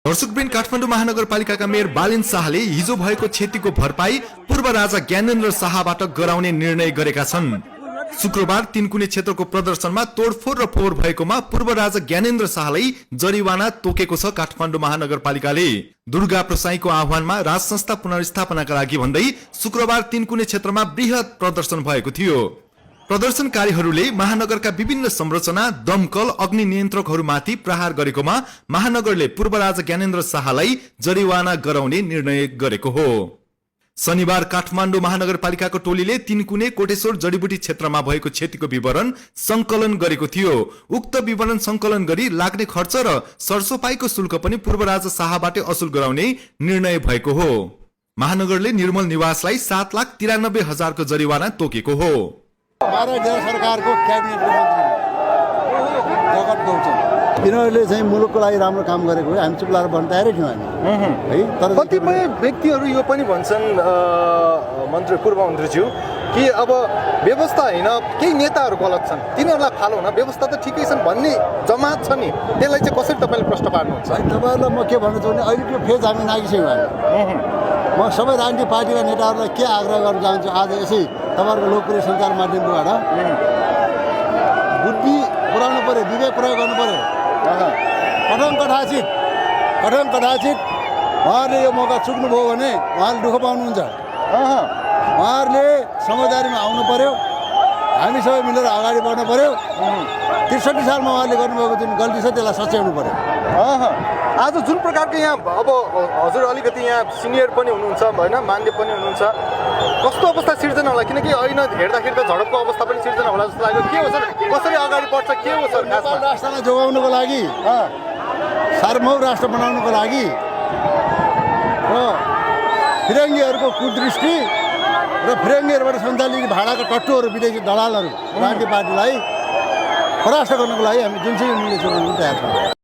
हर्सुकब्रिन काठमाडौँ महानगरपालिकाका मेयर बालेन शाहले हिजो भएको क्षतिको भरपाई पूर्व राजा ज्ञानेन्द्र शाहबाट गराउने निर्णय गरेका छन्। शुक्रबार तीनकुने क्षेत्रको प्रदर्शनमा तोडफोड र फोहोर भएकोमा पूर्व राजा ज्ञानेन्द्र शाहलाई जरिवाना तोकेको छ काठमाडौँ महानगरपालिकाले। दुर्गा प्रसाईको आह्वानमा राज संस्था पुनर्स्थापनाका लागि भन्दै शुक्रबार तीनकुने क्षेत्रमा बृहत प्रदर्शन भएको थियो। प्रदर्शनकारीहरूले महानगरका विभिन्न संरचना, दमकल, अग्नि नियन्त्रकहरूमाथि प्रहार गरेकोमा महानगरले पूर्व राजा ज्ञानेन्द्र शाहलाई जरिवाना गराउने निर्णय गरेको हो। शनिबार काठमाडौँ महानगरपालिकाको टोलीले तीनकुने कोटेश्वर जडीबुटी क्षेत्रमा भएको क्षतिको विवरण संकलन गरेको थियो। उक्त विवरण संकलन गरी लाग्ने खर्च र सरसफाईको शुल्क पनि पूर्व राजा शाहबाटै असुल गराउने निर्णय भएको हो। महानगरले निर्मल निवासलाई 7,93,000 को जरिवाना तोकेको हो। सरकारको क्याबिनेटको मन्त्री जगत गौचन यिनीहरूले चाहिँ मुलुकको लागि राम्रो काम गरेको हो। हामी चुप लाएर भन्न तयारै थियौँ हामी है। तर कतिपय व्यक्तिहरू यो पनि भन्छन् मन्त्री पूर्व मन्त्रीज्यू कि अब व्यवस्था होइन केही नेताहरू गलत छन्, तिनीहरूलाई फालो हुन व्यवस्था त ठिकै छन् भन्ने जमात छ नि, त्यसलाई चाहिँ कसरी तपाईँले प्रश्न पार्नुहुन्छ? तपाईँहरूलाई म के भन्न चाहन्छु भने अहिले त्यो फेज हामी नागिसक्यौँ हामी। म सबै राजनीतिक पार्टीका नेताहरूलाई के आग्रह गर्न चाहन्छु आज यसै तपाईँहरूको लोकप्रिय सञ्चार माध्यमबाट बुद्धि पुऱ्याउनु पर्यो, विवेक प्रयोग गर्नु पर्यो। कठम कदाचित उहाँहरूले यो मौका चुक्नुभयो भने उहाँले दुःख पाउनुहुन्छ। उहाँहरूले समझदारीमा आउनु पर्यो, हामी सबै मिलेर अगाडि बढ्नु पर्यो। 63 सालमा उहाँले गर्नुभएको जुन गल्ती छ त्यसलाई सच्याउनु पर्यो। आज जुन प्रकारको यहाँ अब हजुर अलिकति यहाँ सिनियर पनि हुनुहुन्छ होइन, मान्य पनि हुनुहुन्छ, कस्तो अवस्था सिर्जना होला? किनकि अहिले हेर्दाखेरि त झडपको अवस्था पनि सिर्जना होला जस्तो लाग्यो। के हो सर, कसरी अगाडि बढ्छ, के हो सर? नेपाल राष्ट्रलाई जोगाउनुको लागि, सार्वभौम राष्ट्र बनाउनुको लागि र फिरङ्गीहरूको कुदृष्टि र फिरङ्गीहरूबाट सञ्चालित भाडाका टट्टुहरू विदेशी दलालहरू राजनीतिक पार्टीलाई परास्त गर्नको लागि हामी जुनसुकै मूल्य जोगाउन तयार छौँ।